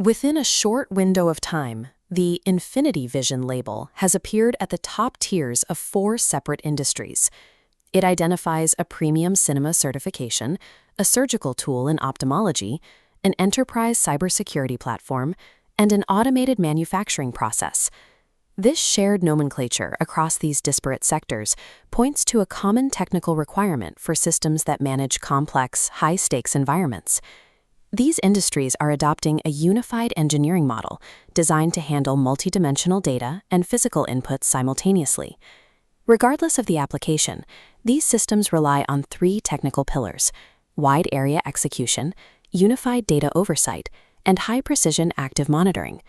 Within a short window of time, the Infinity Vision label has appeared at the top tiers of 4 separate industries. It identifies a premium cinema certification, a surgical tool in ophthalmology, an enterprise cybersecurity platform, and an automated manufacturing process. This shared nomenclature across these disparate sectors points to a common technical requirement for systems that manage complex, high-stakes environments. These industries are adopting a unified engineering model designed to handle multidimensional data and physical inputs simultaneously. Regardless of the application, these systems rely on 3 technical pillars: wide area execution, unified data oversight, and high-precision active monitoring.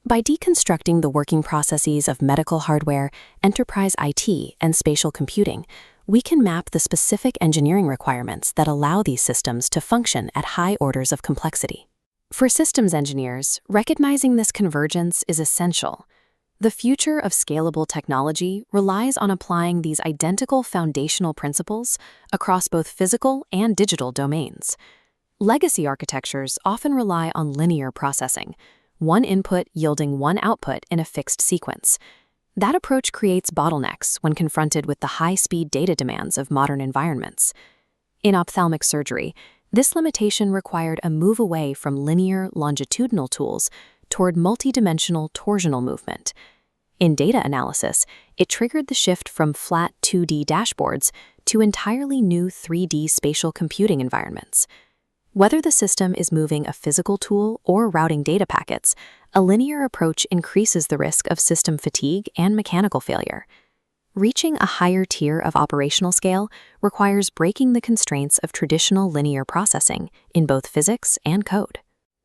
By deconstructing the working processes of medical hardware, enterprise IT, and spatial computing, we can map the specific engineering requirements that allow these systems to function at high orders of complexity. For systems engineers, recognizing this convergence is essential. The future of scalable technology relies on applying these identical foundational principles across both physical and digital domains. Legacy architectures often rely on linear processing, one input yielding one output in a fixed sequence. That approach creates bottlenecks when confronted with the high-speed data demands of modern environments. In ophthalmic surgery, this limitation required a move away from linear, longitudinal tools toward multidimensional torsional movement. In data analysis, it triggered the shift from flat 2D dashboards to entirely new 3D spatial computing environments. Whether the system is moving a physical tool or routing data packets, a linear approach increases the risk of system fatigue and mechanical failure. Reaching a higher tier of operational scale requires breaking the constraints of traditional linear processing in both physics and code.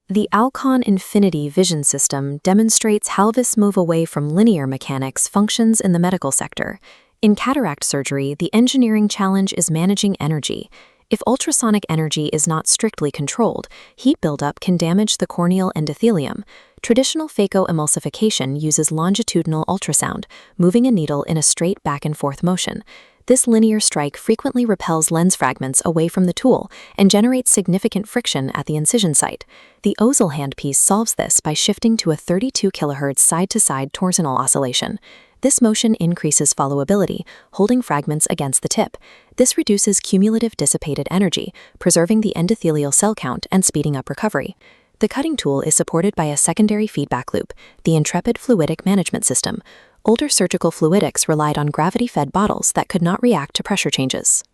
The Alcon Infinity Vision system demonstrates how this move away from linear mechanics functions in the medical sector. In cataract surgery, the engineering challenge is managing energy. If ultrasonic energy is not strictly controlled, heat buildup can damage the corneal endothelium. Traditional phacoemulsification uses longitudinal ultrasound, moving a needle in a straight back-and-forth motion. This linear strike frequently repels lens fragments away from the tool and generates significant friction at the incision site. The Ozil handpiece solves this by shifting to a 32 kHz side-to-side torsional oscillation. This motion increases followability, holding fragments against the tip. This reduces cumulative dissipated energy, preserving the endothelial cell count and speeding up recovery. The cutting tool is supported by a secondary feedback loop, the Intrepid Fluidic Management System. Older surgical fluidics relied on gravity-fed bottles that could not react to pressure changes.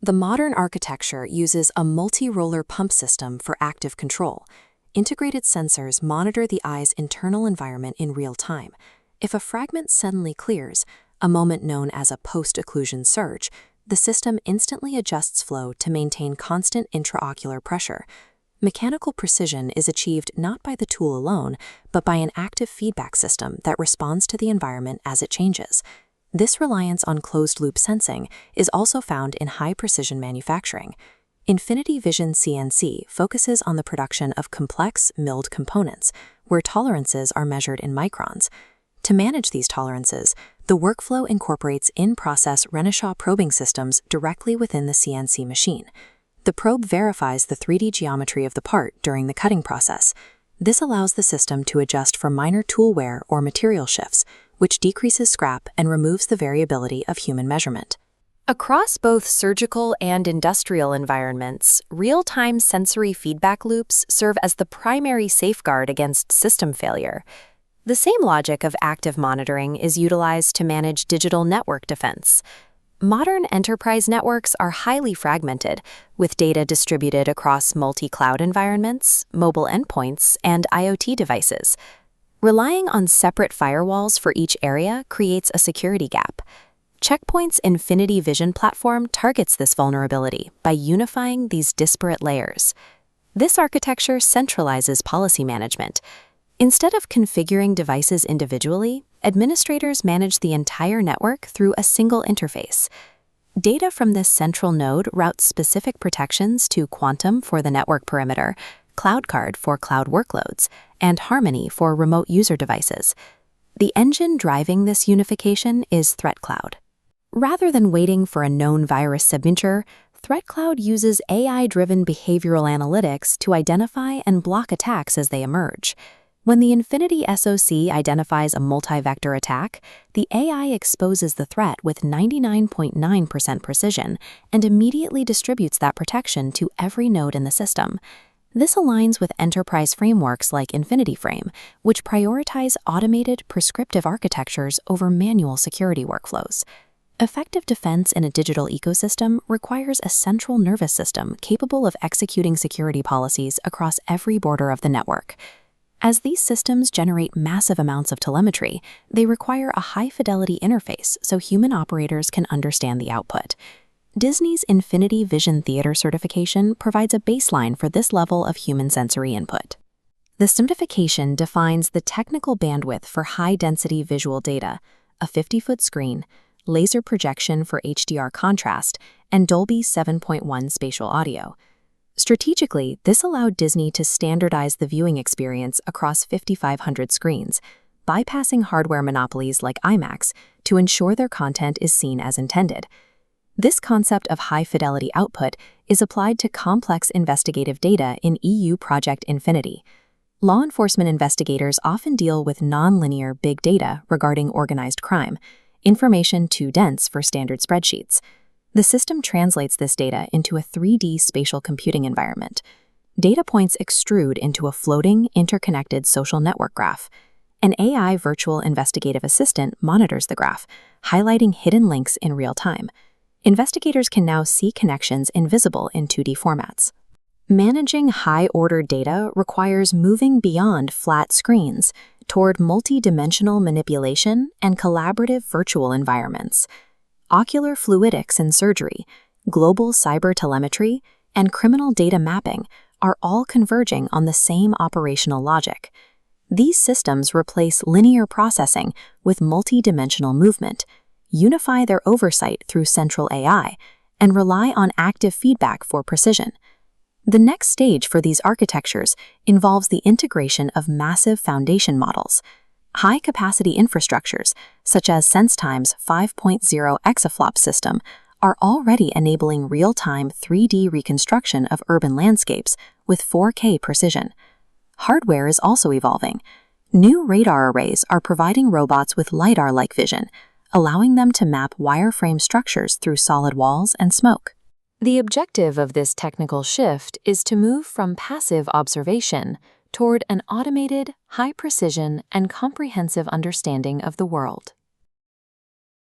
The modern architecture uses a multi-roller pump system for active control. Integrated sensors monitor the eye's internal environment in real time. If a fragment suddenly clears, a moment known as a post-occlusion surge, the system instantly adjusts flow to maintain constant intraocular pressure. Mechanical precision is achieved not by the tool alone, but by an active feedback system that responds to the environment as it changes. This reliance on closed-loop sensing is also found in high-precision manufacturing. Infinity Vision CNC focuses on the production of complex, milled components, where tolerances are measured in microns. To manage these tolerances, the workflow incorporates in-process Renishaw probing systems directly within the CNC machine. The probe verifies the 3D geometry of the part during the cutting process. This allows the system to adjust for minor tool wear or material shifts, which decreases scrap and removes the variability of human measurement. Across both surgical and industrial environments, real-time sensory feedback loops serve as the primary safeguard against system failure. The same logic of active monitoring is utilized to manage digital network defense. Modern enterprise networks are highly fragmented, with data distributed across multi-cloud environments, mobile endpoints, and IoT devices. Relying on separate firewalls for each area creates a security gap. Checkpoint's Infinity Vision platform targets this vulnerability by unifying these disparate layers. This architecture centralizes policy management. Instead of configuring devices individually, administrators manage the entire network through a single interface. Data from this central node routes specific protections to Quantum for the network perimeter, CloudCard for cloud workloads, and Harmony for remote user devices. The engine driving this unification is ThreatCloud. Rather than waiting for a known virus signature, ThreatCloud uses AI-driven behavioral analytics to identify and block attacks as they emerge. When the Infinity SoC identifies a multi-vector attack, the AI exposes the threat with 99.9% precision and immediately distributes that protection to every node in the system. This aligns with enterprise frameworks like Infinity Frame, which prioritize automated, prescriptive architectures over manual security workflows. Effective defense in a digital ecosystem requires a central nervous system capable of executing security policies across every border of the network. As these systems generate massive amounts of telemetry, they require a high-fidelity interface so human operators can understand the output. Disney's Infinity Vision Theater certification provides a baseline for this level of human sensory input. The certification defines the technical bandwidth for high-density visual data, a 50-foot screen, laser projection for HDR contrast, and Dolby 7.1 spatial audio. Strategically, this allowed Disney to standardize the viewing experience across 5,500 screens, bypassing hardware monopolies like IMAX to ensure their content is seen as intended. This concept of high-fidelity output is applied to complex investigative data in EU Project Infinity. Law enforcement investigators often deal with non-linear big data regarding organized crime, information too dense for standard spreadsheets. The system translates this data into a 3D spatial computing environment. Data points extrude into a floating, interconnected social network graph. An AI virtual investigative assistant monitors the graph, highlighting hidden links in real time. Investigators can now see connections invisible in 2D formats. Managing high-order data requires moving beyond flat screens toward multi-dimensional manipulation and collaborative virtual environments. Ocular fluidics in surgery, global cyber telemetry, and criminal data mapping are all converging on the same operational logic. These systems replace linear processing with multi-dimensional movement, unify their oversight through central AI, and rely on active feedback for precision. The next stage for these architectures involves the integration of massive foundation models. High-capacity infrastructures, such as SenseTime's 5.0 exaflop system, are already enabling real-time 3D reconstruction of urban landscapes with 4K precision. Hardware is also evolving. New radar arrays are providing robots with LiDAR-like vision, allowing them to map wireframe structures through solid walls and smoke. The objective of this technical shift is to move from passive observation toward an automated, high-precision, and comprehensive understanding of the world.